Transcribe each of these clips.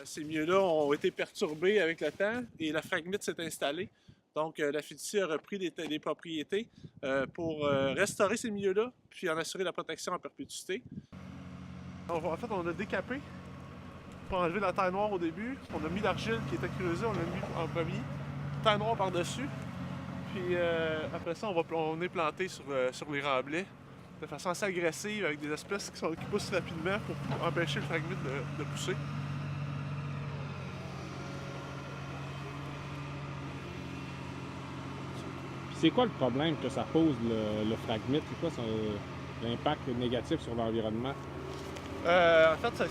Ces milieux-là ont été perturbés avec le temps et la fragmite s'est installée. Donc, la fiducie a repris les propriétés pour restaurer ces milieux-là puis en assurer la protection en perpétuité. En fait, on a décapé pour enlever la terre noire au début. On a mis l'argile qui était creusée, on l'a mis en premier. Terre noire par-dessus. Puis après ça, on est planté sur les remblais de façon assez agressive avec des espèces qui poussent rapidement pour empêcher le fragmite de pousser. C'est quoi le problème que ça pose, le fragmite? C'est quoi l'impact négatif sur l'environnement? En fait,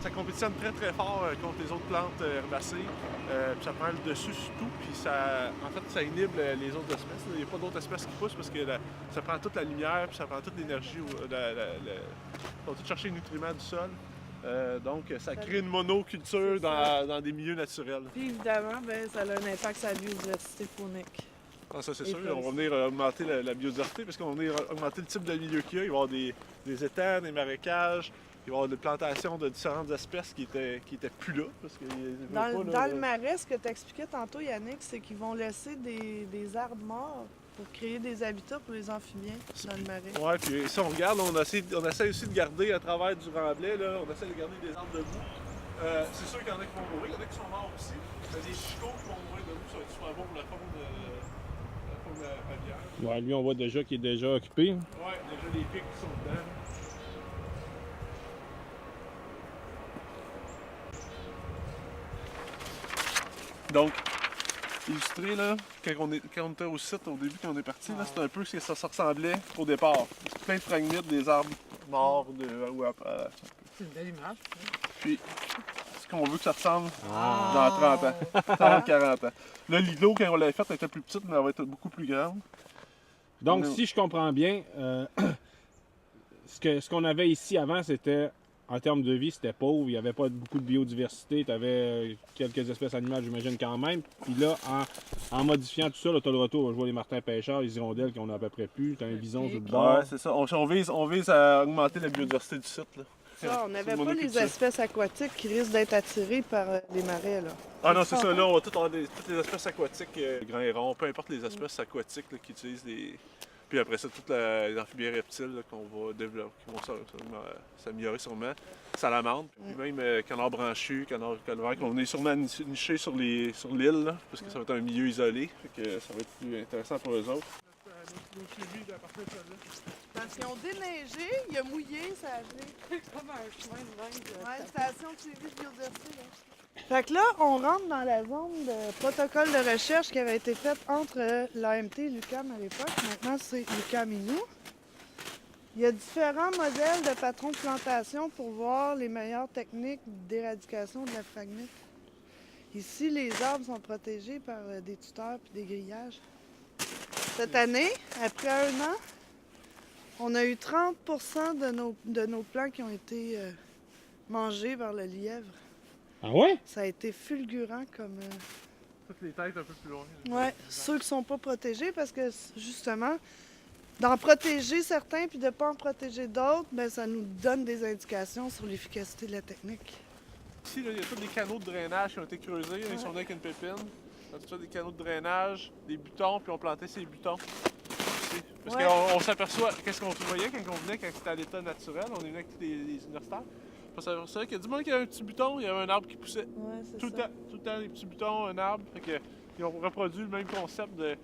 ça compétitionne très très fort contre les autres plantes herbacées. Puis ça prend le dessus sur tout, puis ça inhibe les autres espèces. Il n'y a pas d'autres espèces qui poussent parce que ça prend toute la lumière, puis ça prend toute l'énergie. Ils vont tout chercher les nutriments du sol. Donc, ça crée une monoculture dans des milieux naturels. Puis évidemment, ça a un impact sur la biodiversité faunique. Ah, ça, c'est sûr. On va venir augmenter la biodiversité parce qu'on va venir augmenter le type de milieu qu'il y a. Il va y avoir des étangs, des marécages. Il va y avoir des plantations de différentes espèces qui étaient plus là. Parce que dans le marais, ce que tu expliquais tantôt, Yannick, c'est qu'ils vont laisser des arbres morts pour créer des habitats pour les amphibiens dans le marais. Oui, puis si on regarde, on essaie aussi de garder à travers du remblai, là, on essaie de garder des arbres debout. C'est sûr qu'il y en a qui vont mourir, il y en a qui sont morts aussi. Il y a des chicots qui vont mourir debout, ça va être super bon pour la faune aviaire. Ouais, lui, on voit déjà qu'il est déjà occupé. Oui, déjà les pics qui sont dedans. Donc, illustré, là, quand on était au site au début, quand on est parti, là, c'était un peu ce que ça ressemblait au départ. Plein de fragmites, des arbres morts, C'est une belle image. Puis, ce qu'on veut que ça ressemble dans 30 ans, 30, 40 ans. Là, l'îlot, quand on l'avait fait, elle était plus petite, mais elle va être beaucoup plus grande. Donc, si je comprends bien, ce qu'on avait ici avant, c'était, en termes de vie, c'était pauvre. Il n'y avait pas beaucoup de biodiversité. Tu avais quelques espèces animales, j'imagine, quand même. Puis là, en modifiant tout ça, tu as le retour. Je vois les martins pêcheurs, les hirondelles qu'on a à peu près plus. Tu as un bison sur le bord. Ouais, c'est ça. On vise à augmenter la biodiversité du site, là. Ça, on n'avait pas les espèces aquatiques qui risquent d'être attirées par les marais, là. Ah non, c'est ça. Là, on va toutes avoir toutes les espèces aquatiques, grands hérons, peu importe les espèces aquatiques là, qui utilisent des... Puis après ça, toutes les amphibiens reptiles là, qu'on va développer, qui vont s'améliorer sûrement. Salamandres, puis même canards branchus, canards colverts, qui vont venir sûrement nicher sur l'île, là, parce que ça va être un milieu isolé. Fait que ça va être plus intéressant pour eux autres. Parce qu'ils ont déneigé, il a mouillé, ça a gelé. C'est comme un chemin de linge. Ouais, station de suivi de biodiversité, là. Fait que là, on rentre dans la zone de protocole de recherche qui avait été faite entre l'AMT et l'UQAM à l'époque. Maintenant, c'est l'UQAM et nous. Il y a différents modèles de patrons de plantation pour voir les meilleures techniques d'éradication de la fragmite. Ici, les arbres sont protégés par des tuteurs et des grillages. Cette année, après 1 an, on a eu 30 de nos plants qui ont été mangés par le lièvre. Ah ouais? Ça a été fulgurant comme... Toutes les têtes un peu plus loin. Oui, ceux qui ne sont pas protégés parce que justement, d'en protéger certains puis de ne pas en protéger d'autres, ben, ça nous donne des indications sur l'efficacité de la technique. Ici, là, il y a tous des canaux de drainage qui ont été creusés. Ils sont venus avec une pépine. On a des canaux de drainage, des butons, puis on plantait ces butons. Ici. Parce qu'on s'aperçoit, qu'est-ce qu'on voyait quand on venait, quand c'était à l'état naturel, on est venu avec tous les universitaires. On s'aperçoit qu'il y a du monde qui avait un petit buton, il y avait un arbre qui poussait. Ouais, c'est Tout ça. le temps, des petits butons, un arbre. Fait que, ils ont reproduit le même concept de.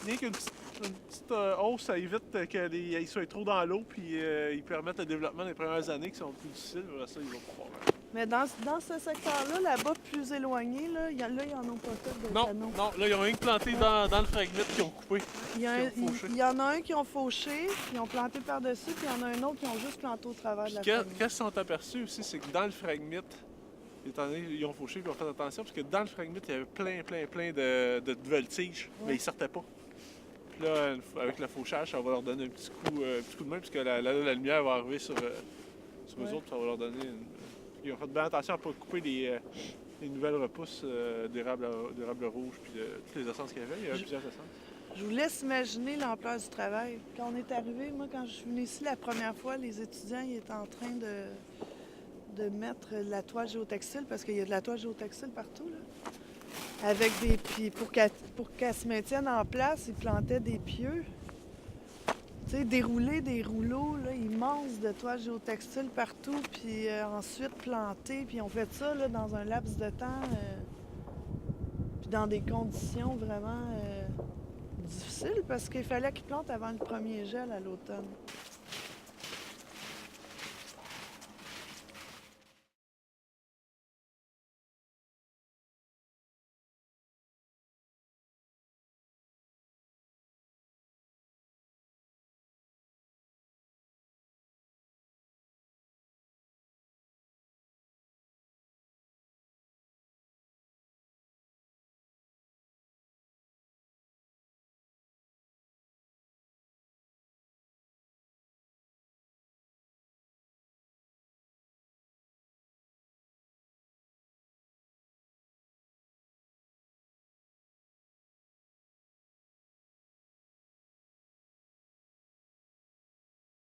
Rien qu'une petite hausse, ça évite qu'ils soient trop dans l'eau, puis ils permettent le développement des premières années qui sont plus difficiles. Après ça, ils vont pouvoir. Mais dans ce secteur-là, là-bas, plus éloigné, là, ils en ont pas fait de Non, canaux. non, là, ils ont rien que planté dans le fragmite qu'ils ont coupé. Il y en a un qui ont fauché, puis ils ont planté par-dessus, puis il y en a un autre qui ont juste planté au travers de la fragmite. Qu'est-ce qu'ils sont aperçus aussi, c'est que dans le fragmite, étant donné qu'ils ont fauché, ils ont fait attention, parce que dans le fragmite, il y avait plein de nouvelles tiges, mais ils sortaient pas. Puis là, avec le fauchage, ça va leur donner un petit coup de main, puisque la lumière va arriver sur eux autres, ça va leur donner une... Ils ont fait bien attention à ne pas couper les nouvelles repousses d'érable rouge puis de toutes les essences qu'il y avait. Il y avait plusieurs essences. Je vous laisse imaginer l'ampleur du travail. Quand on est arrivé, moi, quand je suis venue ici la première fois, les étudiants ils étaient en train de mettre de la toile géotextile, parce qu'il y a de la toile géotextile partout, là. Avec des... Puis pour qu'elle se maintienne en place, ils plantaient des pieux. Tu sais, dérouler des rouleaux là, immenses de toile géotextile partout, puis ensuite planter. Puis on fait ça là, dans un laps de temps, puis dans des conditions vraiment difficiles, parce qu'il fallait qu'ils plantent avant le premier gel à l'automne.